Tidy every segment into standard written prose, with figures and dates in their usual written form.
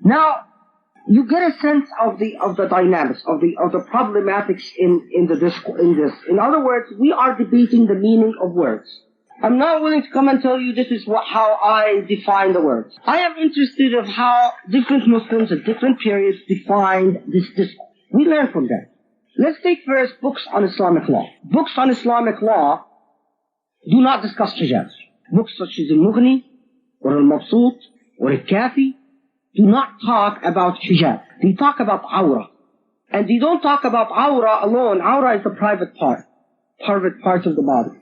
Now, you get a sense of the dynamics, of the problematics in this. In other words, we are debating the meaning of words. I'm not willing to come and tell you this is how I define the words. I am interested of how different Muslims at different periods defined this discourse. We learn from that. Let's take first books on Islamic law. Books on Islamic law do not discuss hijab. Books such as Al-Mughni or Al-Mabsut or Al-Kafi do not talk about hijab. They talk about awra. And they don't talk about awra alone. Awra is the private part of the body.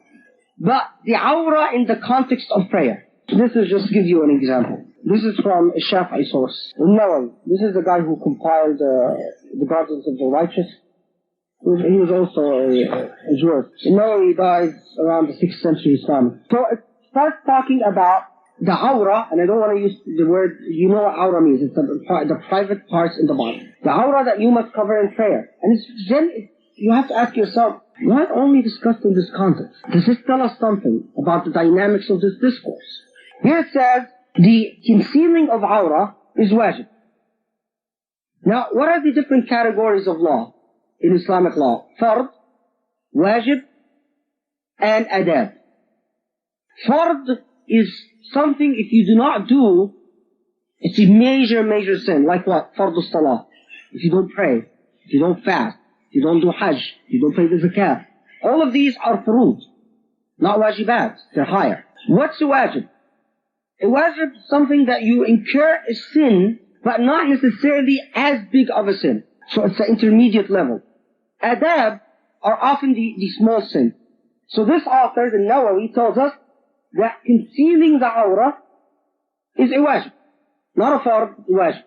But the awra in the context of prayer. This is just to give you an example. This is from a Shafi'i source. Nawawi. This is the guy who compiled the Guardians of the Righteous. He was also a jurist. Nawawi died around the 6th century Islam. So it starts talking about the awra, and I don't want to use the word, you know what awra means. It's the private parts in the body. The awra that you must cover in prayer. And you have to ask yourself, why only discussed in this context? Does this tell us something about the dynamics of this discourse? Here it says, the concealing of awra is wajib. Now, what are the different categories of law in Islamic law? Fard, wajib, and adab. Fard is something if you do not do, it's a major sin. Like what? Fardus salah. If you don't pray, if you don't fast, if you don't do hajj, if you don't pay the zakat. All of these are furud, not wajibat. They're higher. What's a wajib? A wajib is something that you incur a sin, but not necessarily as big of a sin. So it's an intermediate level. Adab are often the small sin. So this author, the Nawawi, tells us that concealing the awra is a wajib. Not a fard, a wajib.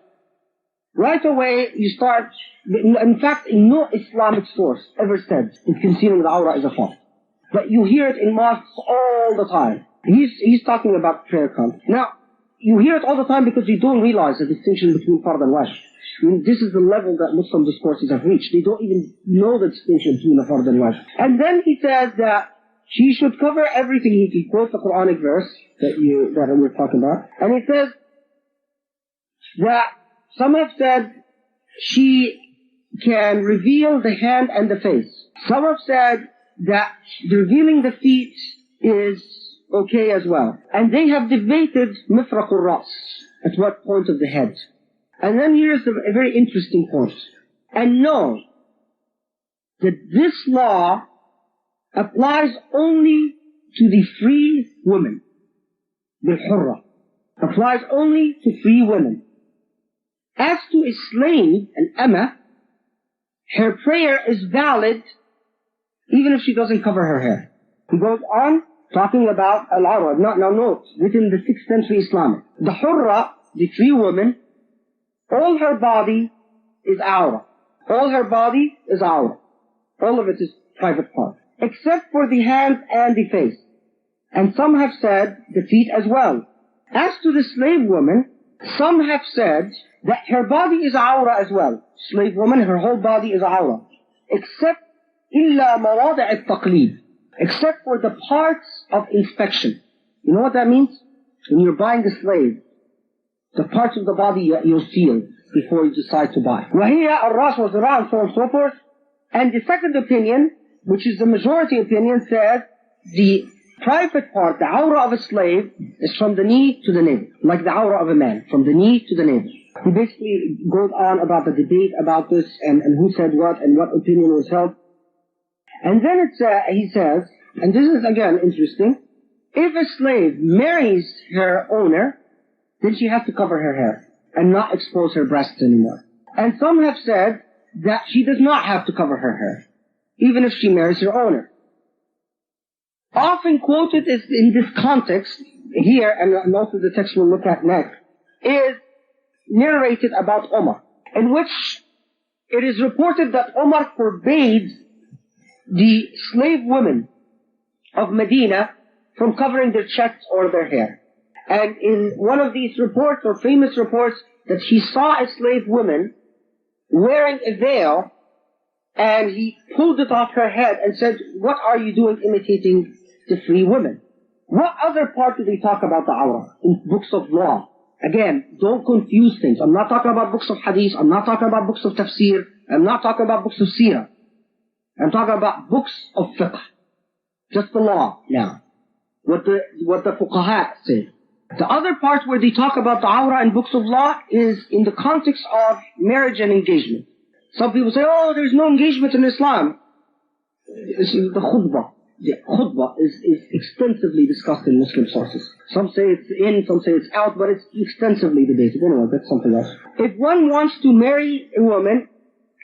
Right away, you start, in fact, no Islamic source ever said that concealing the awra is a fard. But you hear it in mosques all the time. He's talking about prayer context. Now, you hear it all the time because you don't realize the distinction between fard and wajib. I mean, this is the level that Muslim discourses have reached. They don't even know the distinction between the fard and wajib. And then he says that she should cover everything. He quotes the Quranic verse that we're talking about. And he says that some have said she can reveal the hand and the face. Some have said that revealing the feet is okay as well. And they have debated mifraq al-ras, at what point of the head. And then here's a very interesting point. And know that this law applies only to the free women. Bil-hurra. Applies only to free women. As to a slave, an amma, her prayer is valid even if she doesn't cover her hair. He goes on talking about al-awra. Now note, within the 6th century Islamic. The hurra, the free woman, all her body is awra. All her body is awra. All of it is private part. Except for the hands and the face. And some have said the feet as well. As to the slave woman, some have said that her body is awra as well. Slave woman, her whole body is awra. Except illa mawadi' al-taqlid. Except for the parts of inspection. You know what that means? When you're buying a slave, the parts of the body you'll feel before you decide to buy. وَهِيَ الرَّاسُ وَالذِّرَاعُ, so on and so forth. And the second opinion, which is the majority opinion, says the private part, the awra of a slave, is from the knee to the navel, like the awra of a man, from the knee to the navel. He basically goes on about the debate about this and who said what and what opinion was held. And then he says, and this is again interesting, if a slave marries her owner, then she has to cover her hair and not expose her breasts anymore. And some have said that she does not have to cover her hair, even if she marries her owner. Often quoted is in this context, here, and also the text we'll look at next, is narrated about Umar, in which it is reported that Umar forbade the slave women of Medina from covering their chests or their hair. And in one of these reports, or famous reports, that he saw a slave woman wearing a veil, and he pulled it off her head and said, "What are you doing imitating the free women?" What other part do they talk about the awra in books of law? Again, don't confuse things. I'm not talking about books of hadith. I'm not talking about books of tafsir. I'm not talking about books of seerah. I'm talking about books of fiqh. Just the law now. What the fuqaha say. The other part where they talk about the awrah in books of law is in the context of marriage and engagement. Some people say, oh, there's no engagement in Islam. The khutbah. The khutbah is extensively discussed in Muslim sources. Some say it's in, some say it's out, but it's extensively debated. Anyway, that's something else. If one wants to marry a woman,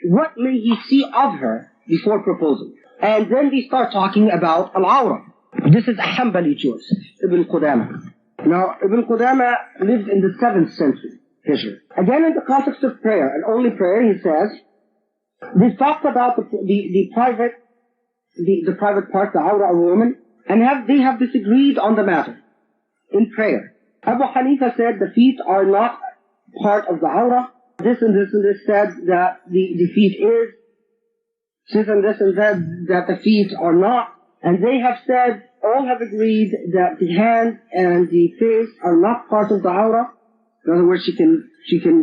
what may he see of her before proposing? And then they start talking about al-awrah. This is a Hanbali jurist, Ibn Qudamah. Now, Ibn Qudamah lived in the 7th century, Hijr. Again, in the context of prayer, and only prayer, he says, they talked about the private part, the awrah of a woman, and they have disagreed on the matter in prayer. Abu Hanifa said the feet are not part of the awrah. This and this and this said that the feet is. This and this and that the feet are not. And they have said, all have agreed that the hand and the face are not part of the awrah. In other words, she can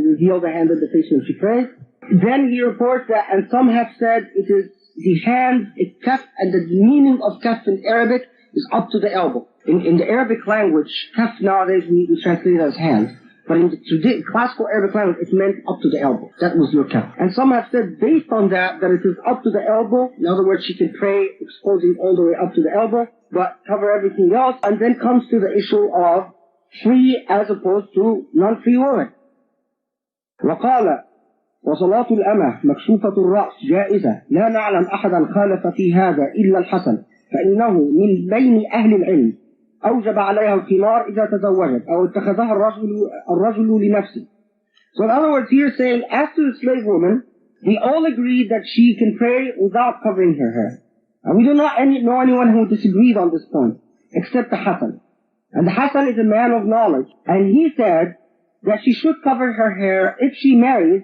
reveal the hand and the face when she prays. Then he reports that, and some have said it is the hand, it's kaf, and the meaning of kaf in Arabic is up to the elbow. In the Arabic language, kaf nowadays we translate it as hand. But in the classical Arabic language, it meant up to the elbow. That was your kaf. And some have said, based on that it is up to the elbow. In other words, she can pray exposing all the way up to the elbow, but cover everything else. And then comes to the issue of free as opposed to non-free woman. وقال وصلاة الأمة مكشوفة الرأس جائزة لا نعلم أحدا خالف في هذا إلا الحسن فإنه من بين أهل العلم أوجب عليها الخمار إذا تزوجت أو اتخذها الرجل لنفسه. So in other words, here saying, as to the slave woman, they all agreed that she can pray without covering her hair. And we do not know anyone who disagreed on this point, except the Hasan. And the Hasan is a man of knowledge. And he said that she should cover her hair if she marries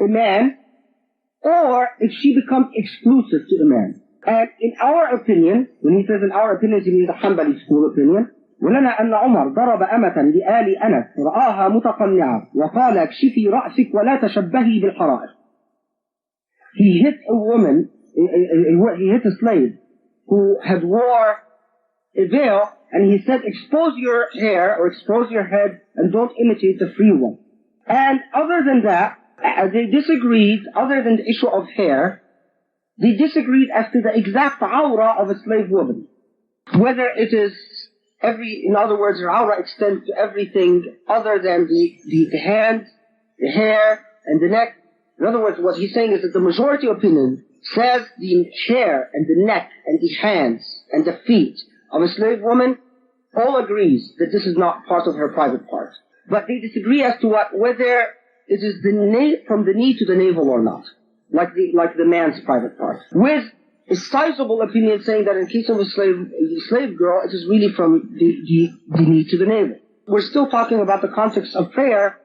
a man, or if she becomes exclusive to the man. And in our opinion, when he says in our opinion, he means the Hanbali school opinion, ولنا أن عمر ضرب أمة لآل أنس رآها متقنعة وقال اكشفي رأسك ولا تشبهي بالحرائر. He hit a woman, he hit a slave who had wore a veil, and he said, expose your hair or expose your head and don't imitate the free one. And other than that, they disagreed, other than the issue of hair, they disagreed as to the exact awrah of a slave woman. Whether it is in other words, her awrah extends to everything other than the hands, the hair, and the neck. In other words, what he's saying is that the majority opinion says the hair and the neck and the hands and the feet of a slave woman all agrees that this is not part of her private part. But they disagree as to whether it is from the knee to the navel or not, like the man's private part. With a sizable opinion saying that in case of a slave girl, it is really from the knee to the navel. We're still talking about the context of prayer,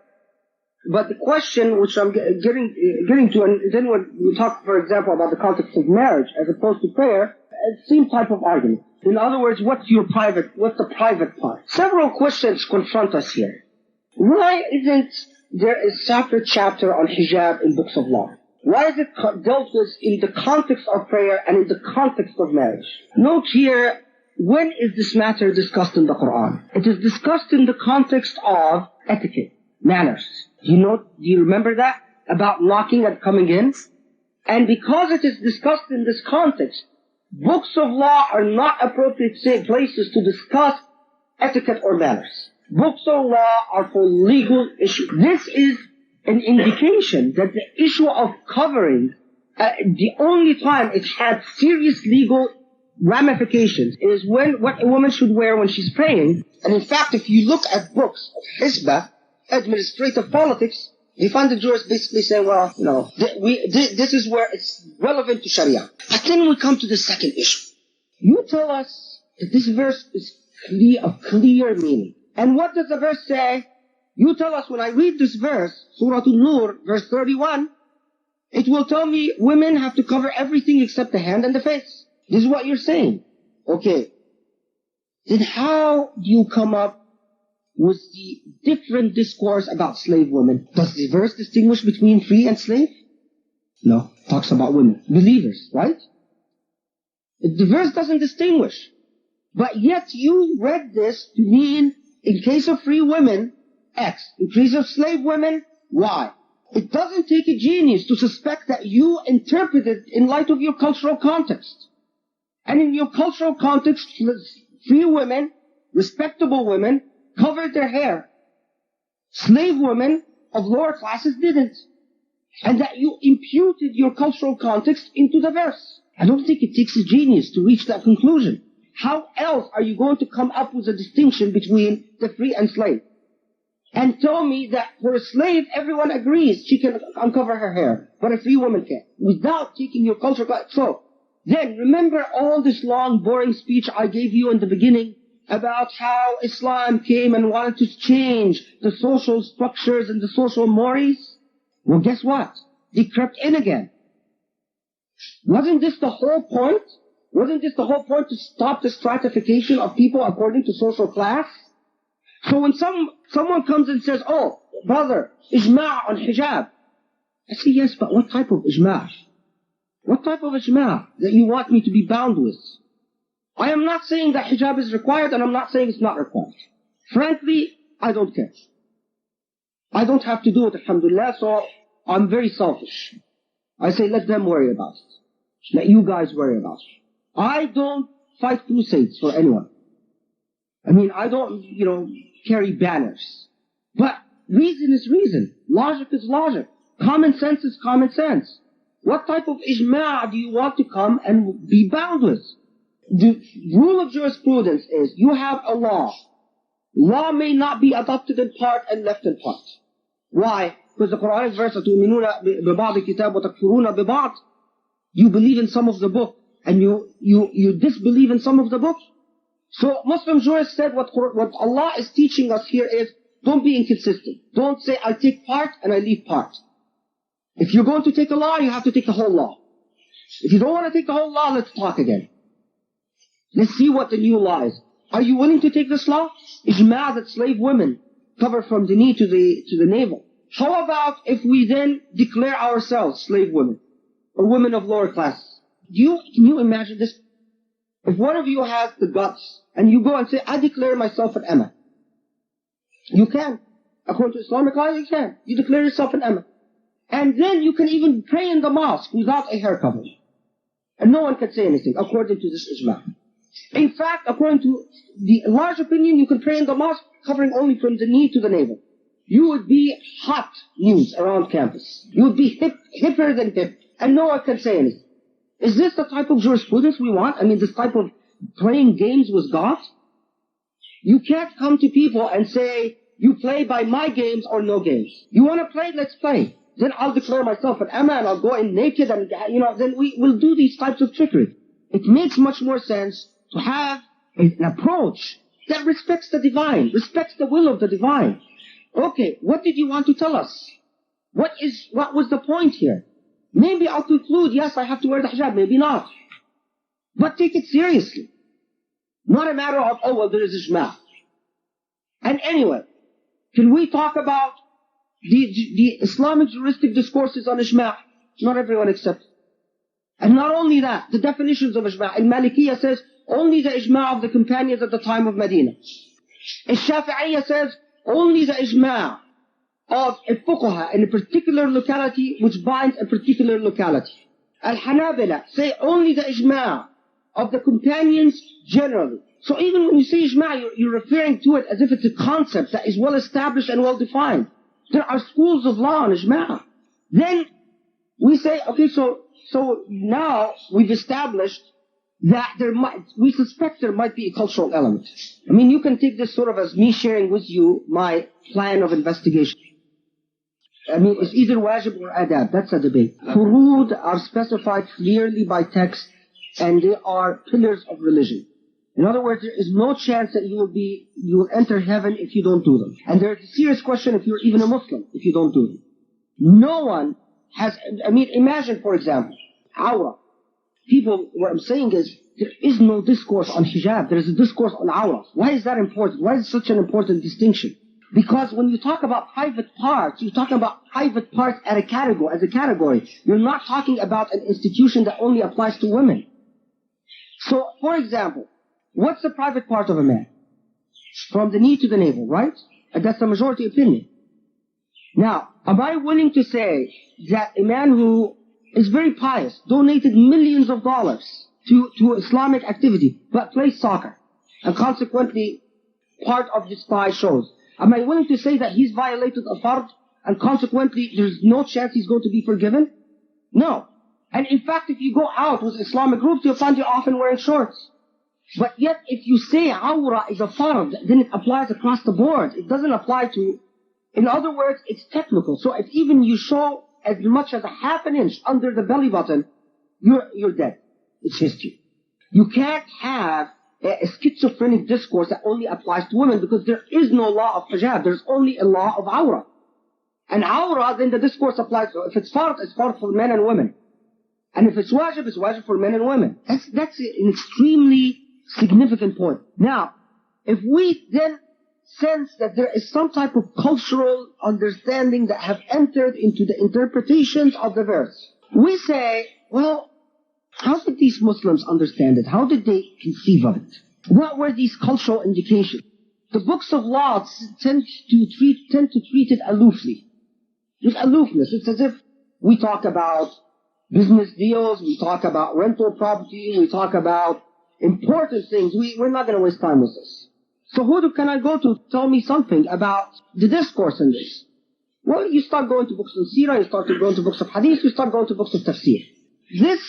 but the question which I'm getting to, and then when we talk, for example, about the context of marriage as opposed to prayer, it's the same type of argument. In other words, what's the private part? Several questions confront us here. Why isn't there a separate chapter on hijab in books of law? Why is it dealt with in the context of prayer and in the context of marriage? Note here, when is this matter discussed in the Quran? It is discussed in the context of etiquette, manners. Do you remember that? About knocking and coming in? And because it is discussed in this context, books of law are not appropriate places to discuss etiquette or manners. Books of law are for legal issues. This is an indication that the issue of covering, the only time it had serious legal ramifications is what a woman should wear when she's praying. And in fact, if you look at books of Hizbah, administrative politics, you find the jurists basically saying, well, no, this is where it's relevant to Sharia. But then we come to the second issue. You tell us that this verse is of clear meaning. And what does the verse say? You tell us when I read this verse, Surah An-Nur, verse 31, it will tell me women have to cover everything except the hand and the face. This is what you're saying. Okay. Then how do you come up was the different discourse about slave women. Does the verse distinguish between free and slave? No. It talks about women. Believers, right? The verse doesn't distinguish. But yet you read this to mean, in case of free women, X. In case of slave women, Y. It doesn't take a genius to suspect that you interpreted in light of your cultural context. And in your cultural context, free women, respectable women, covered their hair. Slave women of lower classes didn't. And that you imputed your cultural context into the verse. I don't think it takes a genius to reach that conclusion. How else are you going to come up with a distinction between the free and slave? And tell me that for a slave, everyone agrees she can uncover her hair, but a free woman can't, without taking your cultural context. So, then remember all this long, boring speech I gave you in the beginning about how Islam came and wanted to change the social structures and the social mores? Well, guess what? They crept in again. Wasn't this the whole point? Wasn't this the whole point, to stop the stratification of people according to social class? So when someone comes and says, oh, brother, ijma' on hijab. I say, yes, but what type of ijma'? What type of ijma' that you want me to be bound with? I am not saying that hijab is required, and I'm not saying it's not required. Frankly, I don't care. I don't have to do it, alhamdulillah, so I'm very selfish. I say, let them worry about it. Let you guys worry about it. I don't fight crusades for anyone. I mean, I don't, carry banners. But reason is reason. Logic is logic. Common sense is common sense. What type of ijma' do you want to come and be bound with? The rule of jurisprudence is, you have a law. Law may not be adopted in part and left in part. Why? Because the Quranic verse, تُؤْمِنُونَ بِبَعْضِ كِتَابٍ وَتَكْفُرُونَ بِبَعْضٍ. You believe in some of the book, and you disbelieve in some of the book. So Muslim jurists said what Allah is teaching us here is, don't be inconsistent. Don't say, I take part and I leave part. If you're going to take a law, you have to take the whole law. If you don't want to take the whole law, let's talk again. Let's see what the new law is. Are you willing to take this law? Ijma' that slave women cover from the knee to the navel. How about if we then declare ourselves slave women, or women of lower class? Can you imagine this? If one of you has the guts, and you go and say, I declare myself an Emma. You can. According to Islamic law, you can. You declare yourself an Emma. And then you can even pray in the mosque without a hair covering. And no one can say anything, according to this ijma'. In fact, according to the large opinion, you can pray in the mosque covering only from the knee to the navel. You would be hot news around campus. You would be hipper than hip. And no one can say anything. Is this the type of jurisprudence we want? I mean, this type of playing games with God? You can't come to people and say, you play by my games or no games. You want to play? Let's play. Then I'll declare myself an Emma and I'll go in naked and, then we will do these types of trickery. It makes much more sense to have an approach that respects the divine, respects the will of the divine. Okay, what did you want to tell us? What was the point here? Maybe I'll conclude, yes, I have to wear the hijab, maybe not. But take it seriously. Not a matter of, oh, well, there is ijma'. And anyway, can we talk about the Islamic juristic discourses on ijma'? Not everyone accepts. And not only that, the definitions of ijma'. Al-Malikiyya says, only the ijma' of the companions at the time of Medina. Al-Shafi'iyya says, only the ijma' of a fuqaha in a particular locality which binds a particular locality. Al-Hanabila say only the ijma' of the companions generally. So even when you say ijma', you're referring to it as if it's a concept that is well established and well defined. There are schools of law on ijma'. Then we say, okay, so now we've established that we suspect there might be a cultural element. I mean, you can take this sort of as me sharing with you my plan of investigation. I mean, it's either wajib or adab. That's a debate. Furud are specified clearly by text, and they are pillars of religion. In other words, there is no chance that you will enter heaven if you don't do them. And there's a serious question if you're even a Muslim if you don't do them. No one has, imagine, for example, awrah. people, what I'm saying is, there is no discourse on hijab. There is a discourse on awrah. Why is that important? Why is it such an important distinction? Because when you talk about private parts, you're talking about private parts as a category. You're not talking about an institution that only applies to women. So, for example, what's the private part of a man? From the knee to the navel, right? And that's the majority opinion. Now, am I willing to say that a man who is very pious, donated millions of dollars to Islamic activity, but plays soccer, and consequently part of his thigh shows, am I willing to say that he's violated a fard, and consequently there's no chance he's going to be forgiven? No. And in fact, if you go out with Islamic groups, you'll find you often wearing shorts. But yet, if you say awrah is a fard, then it applies across the board. It doesn't apply to, in other words, it's technical. So if even you show as much as a half an inch under the belly button, you're dead. It's history. You can't have a schizophrenic discourse that only applies to women, because there is no law of hijab. There's only a law of awrah. And awrah, then the discourse applies. So if it's fard, it's fard for men and women. And if it's wajib for men and women. That's an extremely significant point. Now, if we then sense that there is some type of cultural understanding that have entered into the interpretations of the verse, we say, well, how did these Muslims understand it? How did they conceive of it? What were these cultural indications? The books of law tend to treat it aloofly. With aloofness. It's as if we talk about business deals, we talk about rental property, we talk about important things. We're not going to waste time with this. So can I go to tell me something about the discourse in this? Well, you start going to books of Sirah, you start going to books of Hadith, you start going to books of Tafsir. This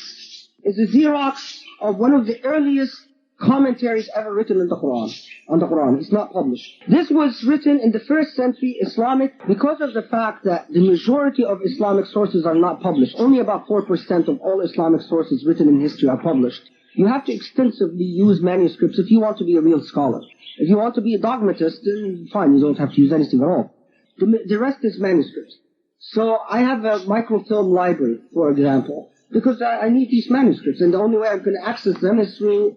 is a Xerox of one of the earliest commentaries ever written in the Quran, on the Quran. It's not published. This was written in the 1st century Islamic, because of the fact that the majority of Islamic sources are not published. Only about 4% of all Islamic sources written in history are published. You have to extensively use manuscripts if you want to be a real scholar. If you want to be a dogmatist, then fine, you don't have to use anything at all. The rest is manuscripts. So I have a microfilm library, for example, because I need these manuscripts, and the only way I'm going to access them is through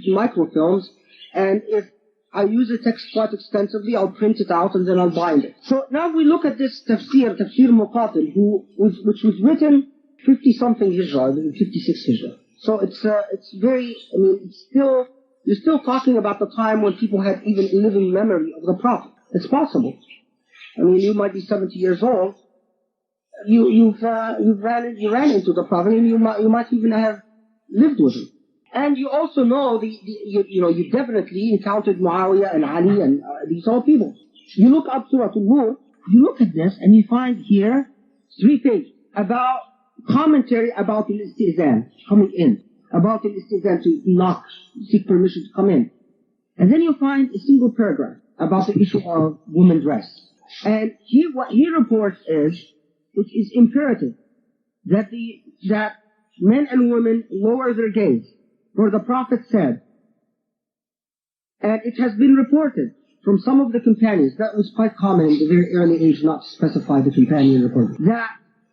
microfilms, and if I use the text quite extensively, I'll print it out and then I'll bind it. So now we look at this Tafsir Muqatil, which was written 50-something Hijrah, 56 Hijrah. So it's very, you're still talking about the time when people had even a living memory of the Prophet. It's possible. You might be 70 years old. You ran into the Prophet, and you might even have lived with him. And you also know you definitely encountered Muawiyah and Ali and these all people. You look up Surah Al-Nur, you look at this, and you find here 3 pages about commentary about the istizan, coming in, about the istizan, to knock, seek permission to come in. And then you find a single paragraph about the issue of women dress. And here, what he reports is, it is imperative that men and women lower their gaze. For the Prophet said, and it has been reported from some of the companions, that was quite common in the very early age not to specify the companion report, that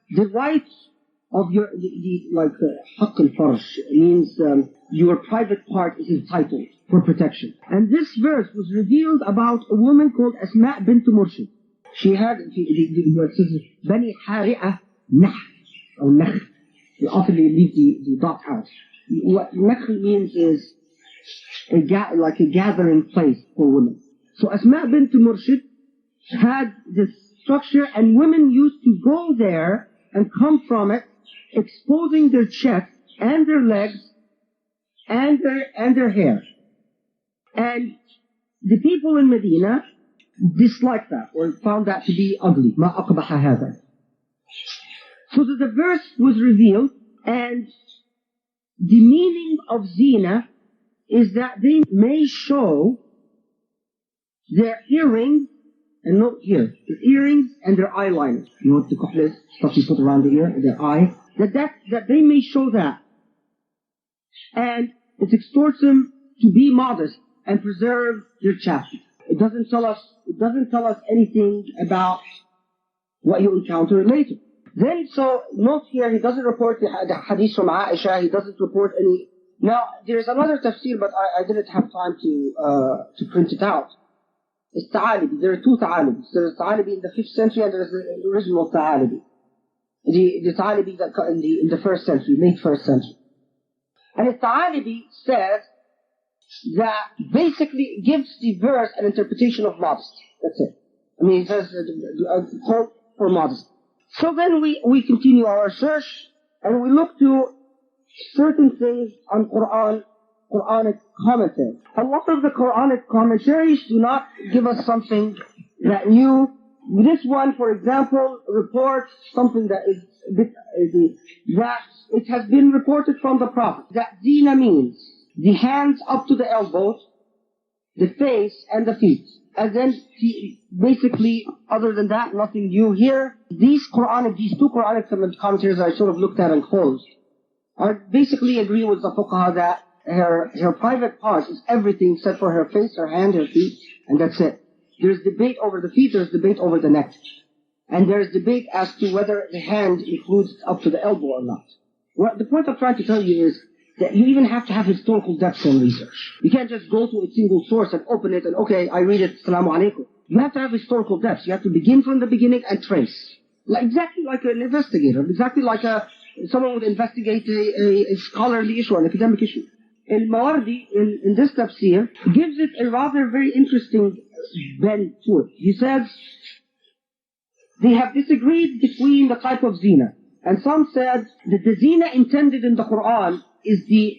the rights of your, haqq al-farj means your private part is entitled for protection. And this verse was revealed about a woman called Asma bint Murshid. She had, Bani Hari'ah Nah, or Nakh. Often they leave the dot out. What Nakh means is like a gathering place for women. So Asma bint Murshid had this structure, and women used to go there and come from it, exposing their chest and their legs and their hair. And the people in Medina disliked that, or found that to be ugly. Ma aqbaha hada. So that the verse was revealed, and the meaning of Zina is that they may show their earrings, and note here, their earrings and their eyeliner. You know what the kuhl is? Stuff you put around the ear, their eye. That they may show that. And it exhorts them to be modest and preserve their chastity. It doesn't tell us anything about what you encounter later. Then, so, note here, he doesn't report the hadith from Aisha, he doesn't report any. Now, there's another tafsir, but I didn't have time to print it out. It's Ta'alibi. There are two Ta'alibis. There's Ta'alibi in the 5th century and there's the original Ta'alibi. The Ta'alibi in the 1st century, late 1st century. And the Ta'alibi says that basically gives the verse an interpretation of modesty. That's it. I mean, it says a call for modesty. So then we continue our search and we look to certain things on Quranic commentary. A lot of the Quranic commentaries do not give us something that new. This one, for example, reports something that is a bit, that it has been reported from the Prophet that Zina means the hands up to the elbows, the face, and the feet. And then, basically, other than that, nothing new here. These two Quranic commentaries I sort of looked at and closed, are basically agree with the fuqaha that her private parts is everything except for her face, her hand, her feet, and that's it. There's debate over the feet, there's debate over the neck. And there's debate as to whether the hand includes up to the elbow or not. Well, the point I'm trying to tell you is that you even have to have historical depth in research. You can't just go to a single source and open it and, okay, I read it, Assalamu alaikum. You have to have historical depth. You have to begin from the beginning and trace. Exactly like an investigator, exactly like someone would investigate a scholarly issue, an academic issue. Al-Mawardi, in this tafsir, gives it a rather very interesting bend to it. He says, they have disagreed between the type of zina. And some said that the zina intended in the Quran is the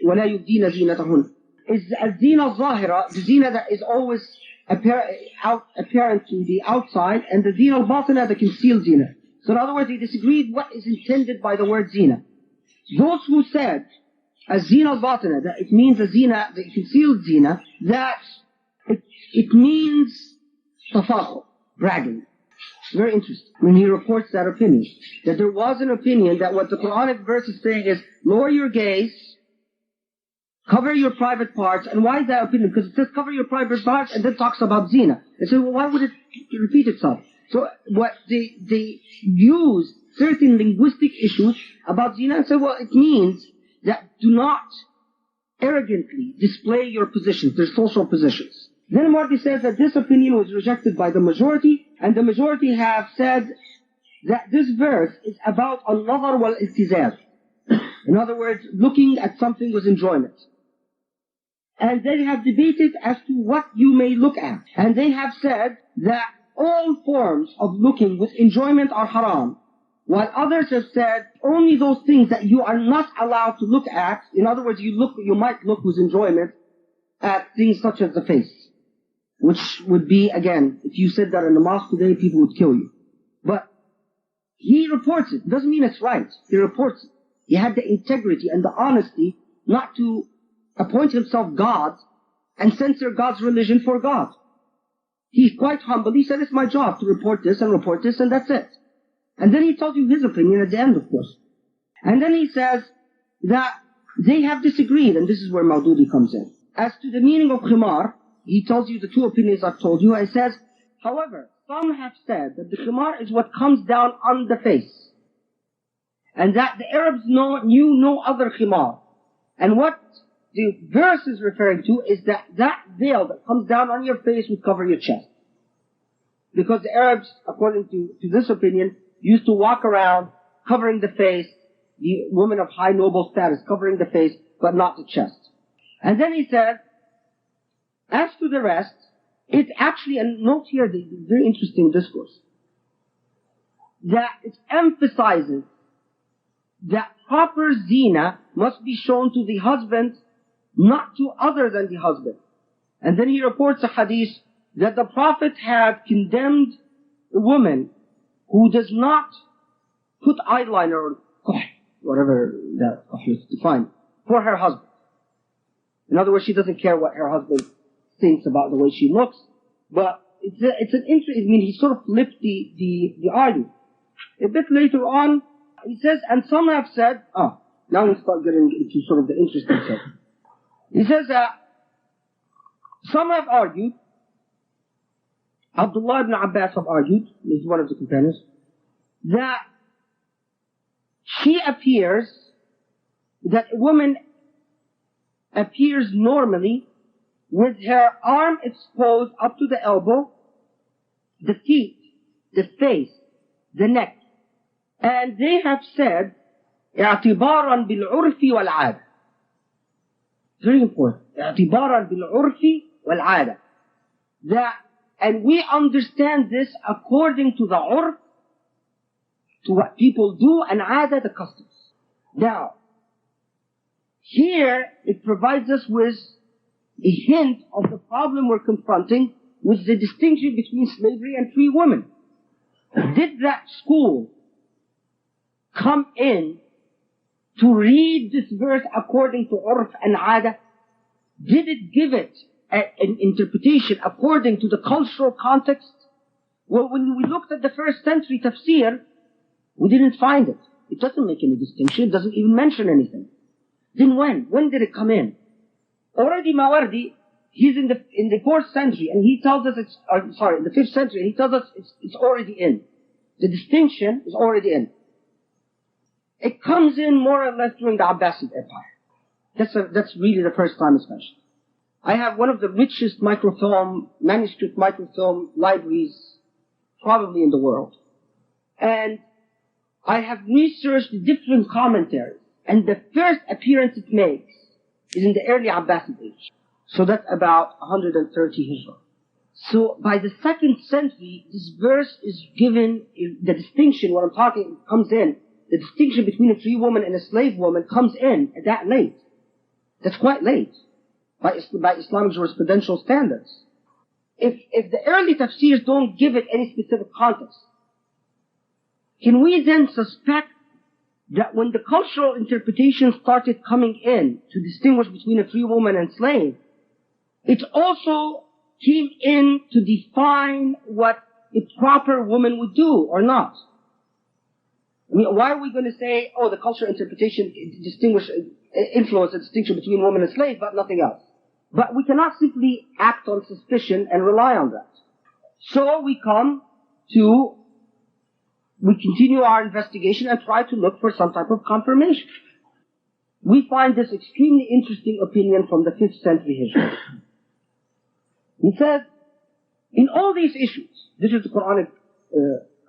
وَلَا يُبْدِينَ زِينَتَهُنَّ, is a zina zahira, the zina that is always apparent to the outside, and the zina al-batina, the concealed zina. So in other words, they disagreed what is intended by the word zina. Those who said a zina al-batina, that it means a zina, the concealed zina, that it means tafakhur, bragging. Very interesting. When he reports that opinion, that there was an opinion that what the Quranic verse is saying is lower your gaze, cover your private parts. And why is that opinion? Because it says cover your private parts and then talks about zina. And so, well, why would it repeat itself? So what they use certain linguistic issues about zina and say, well, it means that do not arrogantly display your positions, their social positions. Then Marty says that this opinion was rejected by the majority, and the majority have said that this verse is about al-nazar wal-iltizam. In other words, looking at something with enjoyment. And they have debated as to what you may look at. And they have said that all forms of looking with enjoyment are haram, while others have said only those things that you are not allowed to look at. In other words, you might look with enjoyment at things such as the face. Which would be, again, if you said that in the mosque today, people would kill you. But he reports it. Doesn't mean it's right. He reports it. He had the integrity and the honesty not to appoint himself God and censor God's religion for God. He's quite humble. He said, it's my job to report this, and that's it. And then he tells you his opinion at the end, of course. And then he says that they have disagreed, and this is where Maududi comes in. As to the meaning of khimar, he tells you the two opinions I've told you. He says, however, some have said that the khimar is what comes down on the face. And that the Arabs knew no other khimar. And what the verse is referring to is that veil that comes down on your face would cover your chest. Because the Arabs, according to this opinion, used to walk around covering the face, the woman of high noble status covering the face, but not the chest. And then he said, as to the rest, it's actually, and note here the very interesting discourse, that it emphasizes that proper zina must be shown to the husband, not to other than the husband. And then he reports a hadith that the Prophet had condemned a woman who does not put eyeliner or whatever that is defined, for her husband. In other words, she doesn't care what her husband thinks about the way she looks, but it's an interesting, I mean, he sort of flipped the argument. A bit later on, he says, and some have said, now we start getting into sort of the interesting stuff. He says that some have argued, Abdullah ibn Abbas have argued, he's one of the companions, that she appears, that a woman appears normally with her arm exposed up to the elbow, the feet, the face, the neck. And they have said, اعتبارا بالعرف والعادة. Very important. اعتبارا بالعرف والعادة. That, and we understand this according to the urf, to what people do, and ada, the customs. Now, here it provides us with a hint of the problem we're confronting with the distinction between slavery and free women. Did that school come in to read this verse according to urf and ada? Did it give it an interpretation according to the cultural context? Well, when we looked at the first century tafsir, we didn't find it. It doesn't make any distinction. It doesn't even mention anything. Then when? When did it come in? Already Mawardi, he's in the 4th century, and he tells us in the 5th century, and he tells us it's already in. The distinction is already in. It comes in more or less during the Abbasid Empire. That's really the first time it's mentioned. I have one of the richest manuscript microfilm libraries probably in the world. And I have researched different commentaries. And the first appearance it makes is in the early Abbasid age. So that's about 130 Hijrah. So by the 2nd century, this verse is given, the distinction, what I'm talking, comes in. The distinction between a free woman and a slave woman comes in that late. That's quite late by Islamic jurisprudential standards. If the early tafsirs don't give it any specific context, can we then suspect that when the cultural interpretation started coming in to distinguish between a free woman and slave, it also came in to define what a proper woman would do or not? I mean, why are we going to say, oh, the cultural interpretation influence the distinction between woman and slave, but nothing else? But we cannot simply act on suspicion and rely on that. So we continue our investigation and try to look for some type of confirmation. We find this extremely interesting opinion from the 5th century Hijrah. He says, in all these issues, this is the Quranic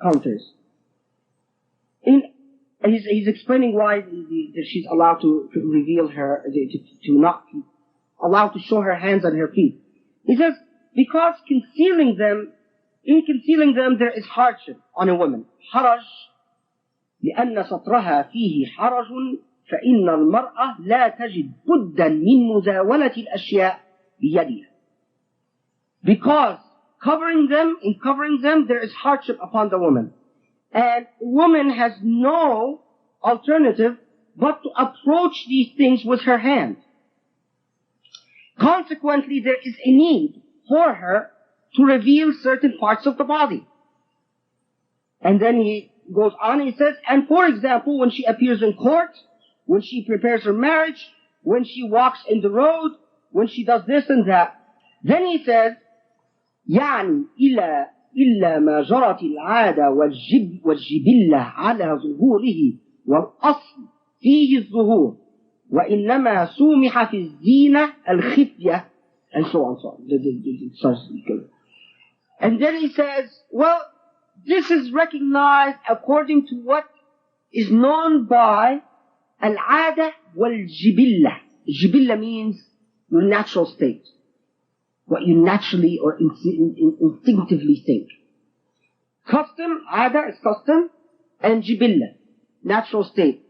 commentaries. He's explaining why she's allowed to reveal her, to not allowed to show her hands and her feet. He says, because in concealing them there is hardship on a woman. حرج لأن سطرها فيه حرج فإن المرأة لا تجد بدا من مزاولة الأشياء بيدها. Because in covering them there is hardship upon the woman. And woman has no alternative but to approach these things with her hand. Consequently, there is a need for her to reveal certain parts of the body. And then he goes on, he says, and for example, when she appears in court, when she prepares her marriage, when she walks in the road, when she does this and that. Then he says, يعني إلا ما جرت العادة والجبلة على ظهوره والأصل فيه الظهور وإنما سومح في الزينة الخفية and so on. And then he says, well, this is recognized according to what is known by al-ada wal-jibilla. Jibilla means your natural state, what you naturally or instinctively think. Custom, ada is custom, and jibilla, natural state.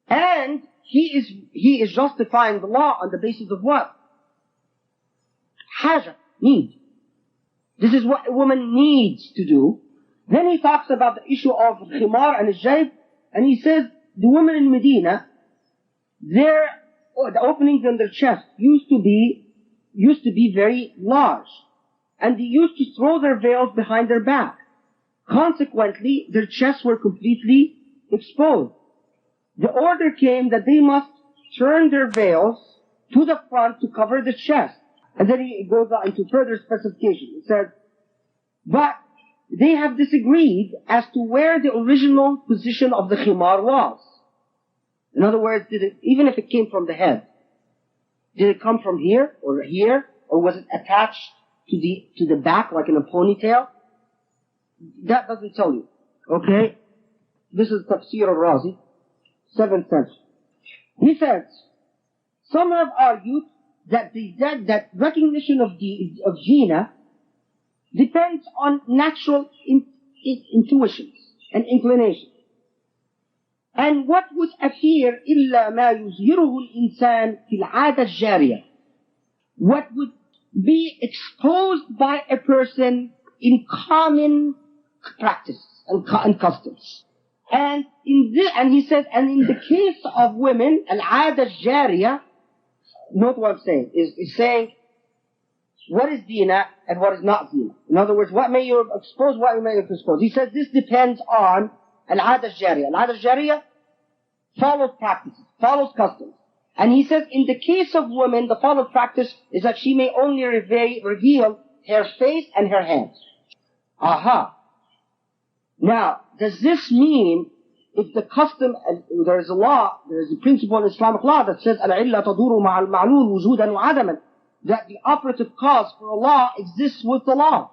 And he is justifying the law on the basis of what? Haja, need. This is what a woman needs to do. Then he talks about the issue of khimar and hijab, and he says the women in Medina, the openings in their chest used to be very large, and they used to throw their veils behind their back. Consequently, their chests were completely exposed. The order came that they must turn their veils to the front to cover the chest. And then he goes on into further specification. He says, but they have disagreed as to where the original position of the khimar was. In other words, even if it came from the head, did it come from here, or was it attached to the back like in a ponytail? That doesn't tell you. Okay? This is Tafsir al-Razi, 7th century. He says, some have argued that that recognition of Zina depends on natural intuitions and inclinations. And what would appear إلا ما يظهره الإنسان في العادة الجارية. What would be exposed by a person in common practice and customs. And he says, and in the case of women, العادة الجارية, note what I'm saying, is saying what is Zina and what is not Zina. In other words, what may you expose, what you may not expose. He says this depends on العادة الجارية. العادة الجارية follows practices, follows customs. And he says in the case of women, the followed practice is that she may only reveal her face and her hands. Aha. Now, does this mean if the custom, there is a law, there is a principle in Islamic law that says العلة تدور مع المعلول وجودا وعدما, that the operative cause for a law exists with the law.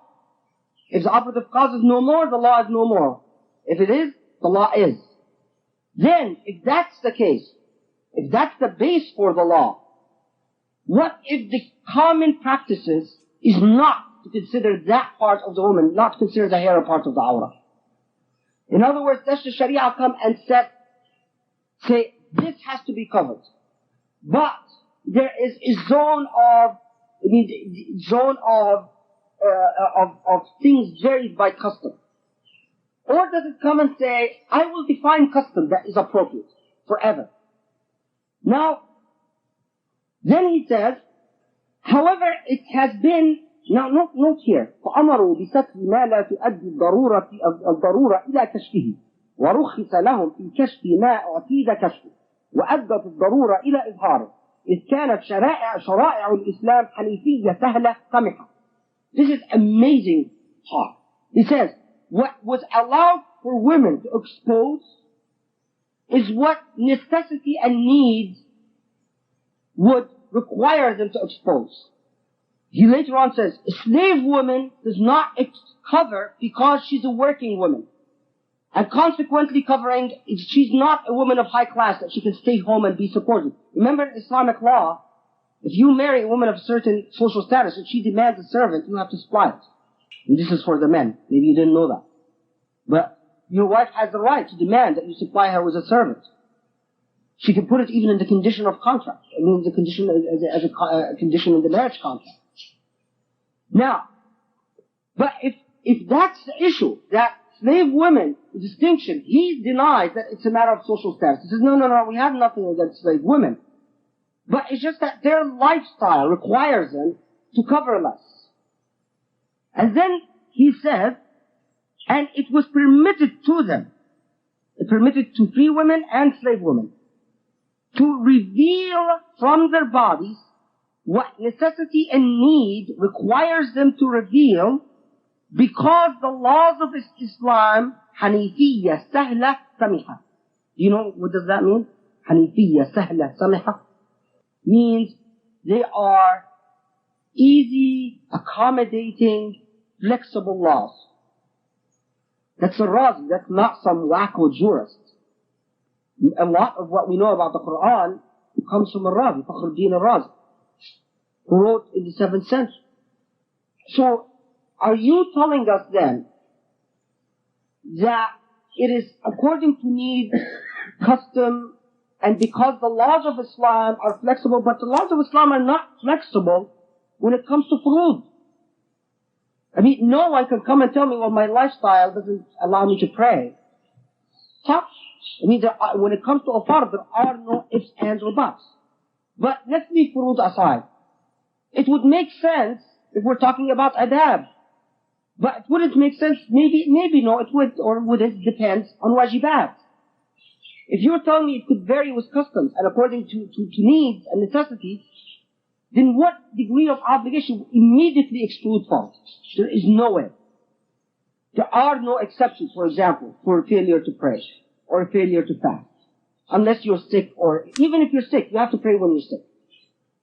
If the operative cause is no more, the law is no more. If it is, the law is. Then, if that's the case, if that's the base for the law, what if the common practices is not to consider that part of the woman, not to consider the hair a part of the awrah? In other words, does the Sharia come and say, this has to be covered. But there is a zone of things varied by custom. Or does it come and say, I will define custom that is appropriate forever? Now, then he says, however, it has been, now note here, فأمروا بستر ما لا تؤدي الضرورة إلى كشفه ورخص لهم في كشف ما أعتيد كشفه وأدت الضرورة إلى إظهاره إذ كانت شرائع الإسلام حنيفية سهلة سمحة. This is amazing part. He says, what was allowed for women to expose is what necessity and needs would require them to expose. He later on says, a slave woman does not cover because she's a working woman. And consequently covering, she's not a woman of high class that she can stay home and be supported. Remember in Islamic law, if you marry a woman of a certain social status and she demands a servant, you have to supply it. And this is for the men. Maybe you didn't know that. But your wife has the right to demand that you supply her with a servant. She can put it even in the condition of contract. I mean, the condition as a condition in the marriage contract. Now, but if that's the issue, that slave women, the distinction, he denies that it's a matter of social status. He says, no, we have nothing against slave women. But it's just that their lifestyle requires them to cover less. And then he says, and it was permitted to them, it permitted to free women and slave women, to reveal from their bodies what necessity and need requires them to reveal, because the laws of Islam, Hanifiyya, Sahla, Samiha. You know, what does that mean? Hanifiyya, Sahla, Samiha means they are easy, accommodating, flexible laws. That's a Razi, that's not some wacko jurist. A lot of what we know about the Quran comes from a Razi, Fakhruddin al-Razi, who wrote in the 7th century. So, are you telling us then that it is according to need, custom, and because the laws of Islam are flexible, but the laws of Islam are not flexible when it comes to furud? I mean, no one can come and tell me, well, my lifestyle doesn't allow me to pray. Tough. I mean, when it comes to a fard, there are no ifs, ands, or buts. But let's leave furud aside. It would make sense if we're talking about adab. But it wouldn't make sense, maybe no, it would or wouldn't, depends on wajibat. If you're telling me it could vary with customs and according to needs and necessities, then what degree of obligation would immediately exclude fault? There is no way. There are no exceptions, for example, for failure to pray or failure to fast. unless you're sick, or even if you're sick, you have to pray when you're sick.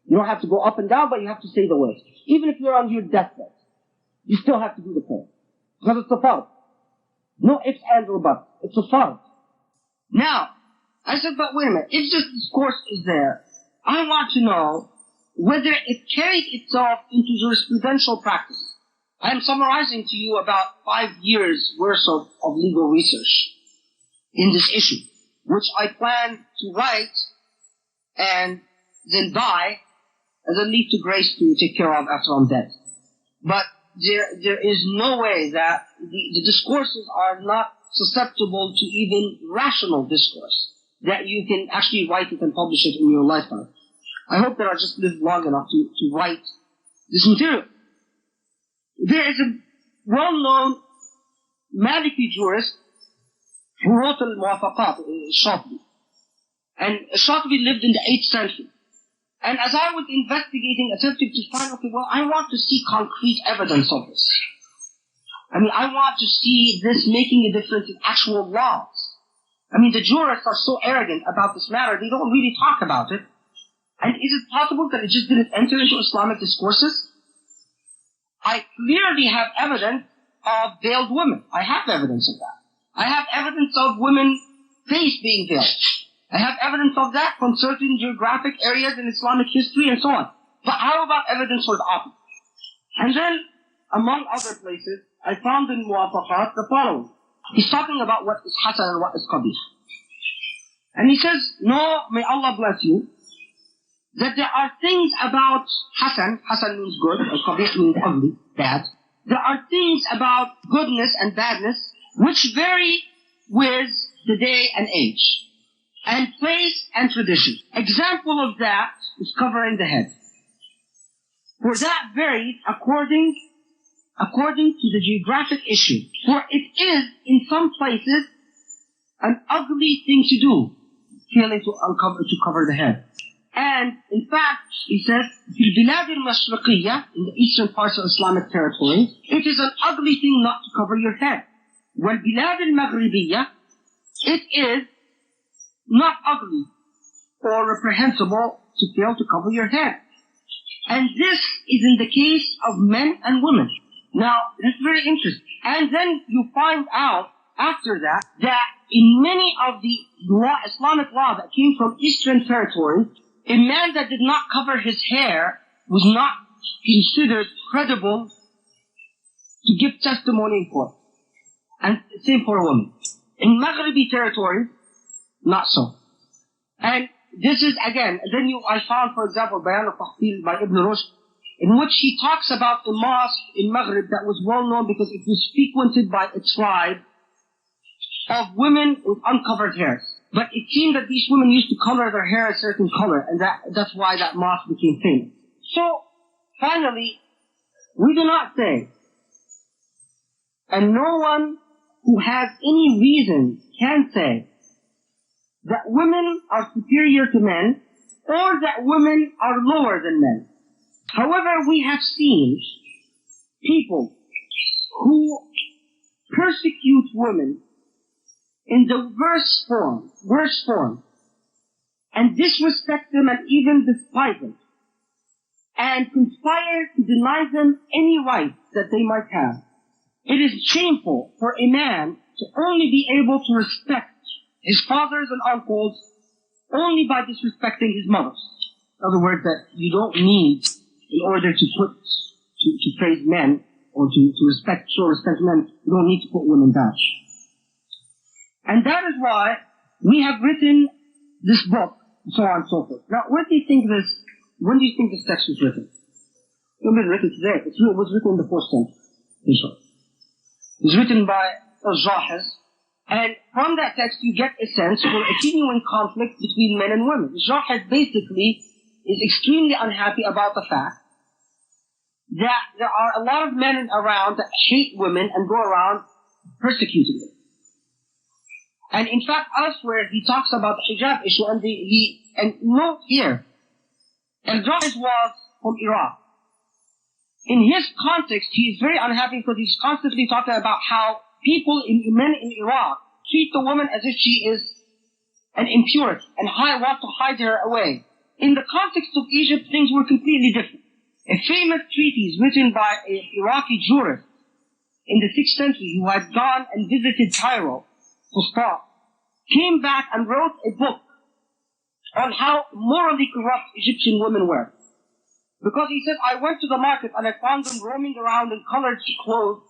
You don't have to go up and down, but you have to say the words. Even if you're on your deathbed, you still have to do the prayer. Because it's a fard. No ifs, ands, or buts. It's a fard. Now, I said, but wait a minute, if this discourse is there, I want to know whether it carried itself into jurisprudential practice. I am summarizing to you about 5 years worth of legal research in this issue, which I plan to write and then die and then leave to grace to take care of after I'm dead. But there is no way that the discourses are not susceptible to even rational discourse, that you can actually write it and publish it in your lifetime. I hope that I just live long enough to write this material. There is a well-known Maliki jurist who wrote al-Muwafaqat, Shatibi. And Shatibi lived in the 8th century. And as I was investigating, attempting to find, okay, well, I want to see concrete evidence of this. I mean, I want to see this making a difference in actual laws. I mean, the jurists are so arrogant about this matter, they don't really talk about it. And is it possible that it just didn't enter into Islamic discourses? I clearly have evidence of veiled women. I have evidence of that. I have evidence of women's face being veiled. I have evidence of that from certain geographic areas in Islamic history and so on. But how about evidence for the opposite? And then, among other places, I found in Muwafaqat the following. He's talking about what is Hasan and what is Qabih. And he says, no, may Allah bless you, that there are things about Hasan means good, and Qabih means ugly, bad. There are things about goodness and badness which vary with the day and age, and place and tradition. Example of that is covering the head. For that varies according to the geographic issue. For it is, in some places, an ugly thing to do, failing to cover the head. And, in fact, he says, في البلاد المشرقية, in the eastern parts of Islamic territory, it is an ugly thing not to cover your head. والبلاد المغربية, it is not ugly or reprehensible to fail to cover your head. And this is in the case of men and women. Now, this is very interesting. And then you find out after that in many of the Islamic law that came from Eastern territories, a man that did not cover his hair was not considered credible to give testimony in court. And same for a woman. In Maghribi territories, not so. And this is, again, then I found, for example, Bayan al-Tahtil by Ibn Rushd, in which he talks about a mosque in Maghrib that was well known because it was frequented by a tribe of women with uncovered hairs. But it seemed that these women used to color their hair a certain color, and that's why that mosque became famous. So, finally, we do not say, and no one who has any reason can say, that women are superior to men, or that women are lower than men. However, we have seen people who persecute women in the worst form, and disrespect them and even despise them, and conspire to deny them any rights that they might have. It is shameful for a man to only be able to respect his fathers and uncles only by disrespecting his mothers. In other words, that you don't need, in order to praise men, or to show respect to men, you don't need to put women down. And that is why we have written this book, and so on and so forth. Now, when do you think this text was written? It was written today. It was written in the 4th century. It was written by Al-Jahiz. And from that text, you get a sense for a genuine conflict between men and women. Al-Jahiz basically is extremely unhappy about the fact that there are a lot of men around that hate women and go around persecuting them. And in fact, elsewhere, he talks about the hijab issue, and note here, Al-Jahiz was from Iraq. In his context, he is very unhappy because he's constantly talking about how men in Iraq treat the woman as if she is and impurity, and want to hide her away. In the context of Egypt, things were completely different. A famous treatise written by an Iraqi jurist in the 6th century who had gone and visited Cairo, Fustat, came back and wrote a book on how morally corrupt Egyptian women were. Because he said, I went to the market and I found them roaming around in colored clothes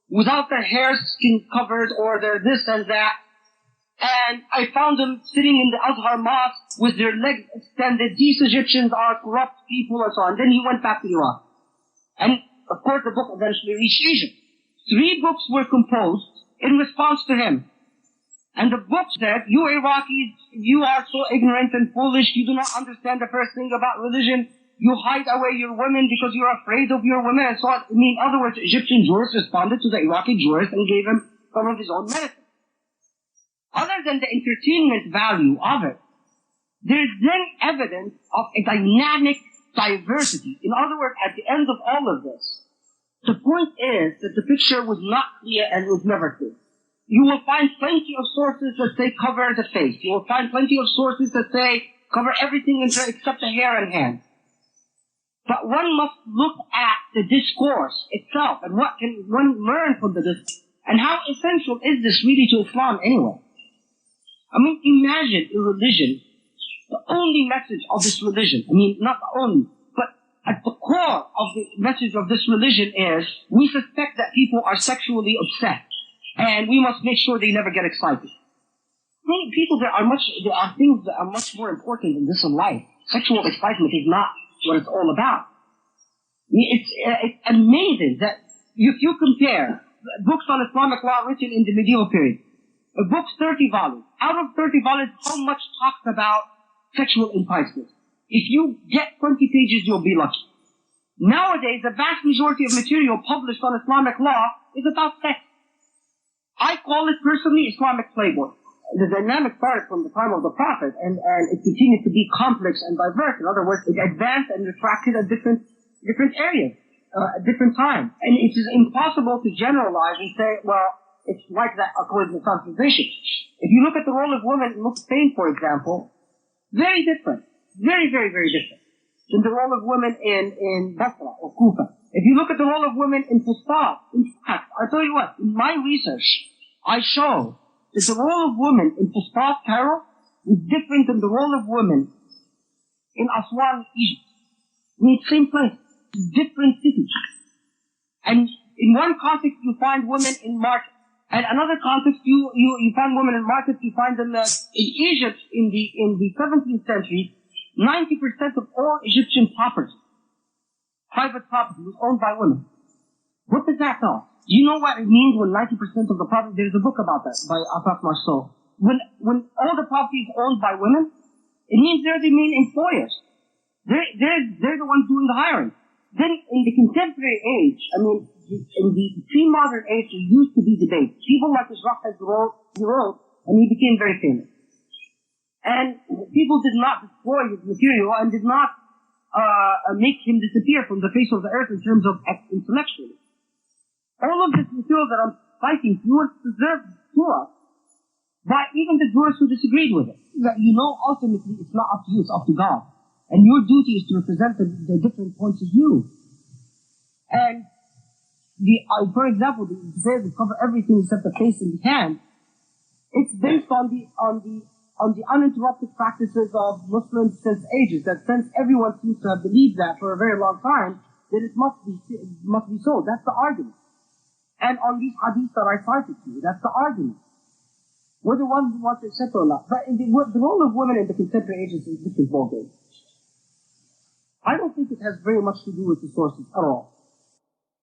without their hair skin covered or their this and that. And I found them sitting in the Azhar mosque with their legs extended. These Egyptians are corrupt people and so on. Then he went back to Iraq. And of course the book eventually reached Egypt. 3 books were composed in response to him. And the book said, you Iraqis, you are so ignorant and foolish, you do not understand the first thing about religion. You hide away your women because you're afraid of your women and so on. I mean, in other words, the Egyptian jurist responded to the Iraqi jurist and gave him some of his own medicine. Other than the entertainment value of it, there's then evidence of a dynamic diversity. In other words, at the end of all of this, the point is that the picture was not clear and was never clear. You will find plenty of sources that say cover the face. You will find plenty of sources that say cover everything except the hair and hands. But one must look at the discourse itself and what can one learn from the discourse. And how essential is this really to Islam anyway? I mean, imagine a religion, the only message of this religion, I mean, not the only, but at the core of the message of this religion is, we suspect that people are sexually obsessed, and we must make sure they never get excited. I mean, there are things that are much more important than this in life. Sexual excitement is not what it's all about. I mean, it's amazing that if you compare books on Islamic law written in the medieval period, a book's 30 volumes. Out of 30 volumes, how much talks about sexual enticement? If you get 20 pages, you'll be lucky. Nowadays, the vast majority of material published on Islamic law is about sex. I call it personally Islamic Playboy. The dynamic started from the time of the Prophet, and it continued to be complex and diverse. In other words, it advanced and retracted at different areas, at different times. And it is impossible to generalize and say, well, it's like that according to concentration. If you look at the role of women in Spain, for example, very different. Very, very, very different than the role of women in Basra or Kufa. If you look at the role of women in Fustat, in fact, I tell you what, in my research, I show that the role of women in Fustat, Cairo, is different than the role of women in Aswan, Egypt. I mean, same place, different cities. And in one context, you find women in markets. And another context, you find women in markets, you find them in Egypt in the 17th century, 90% of all Egyptian property, private property, was owned by women. What does that tell? Do you know what it means when 90% of the property, there's a book about that by Afaf Marceau. When all the property is owned by women, it means they're the main employers. They're the ones doing the hiring. Then in the contemporary age, I mean, in the pre-modern age, there used to be debate. People like Shaykh wrote, and he became very famous. And people did not destroy his material and did not make him disappear from the face of the earth in terms of intellectually. All of this material that I'm citing was preserved to us by even the jurists who disagreed with it. That ultimately it's not up to you, it's up to God. And your duty is to represent the different points of view. And for example, the desire to cover everything except the face and the hand, it's based on the uninterrupted practices of Muslims since ages. That since everyone seems to have believed that for a very long time, that it must be so. That's the argument. And on these hadiths that I cited to you, that's the argument. We're the ones who want to accept or not. But the role of women in the contemporary age is a different ballgame. I don't think it has very much to do with the sources at all.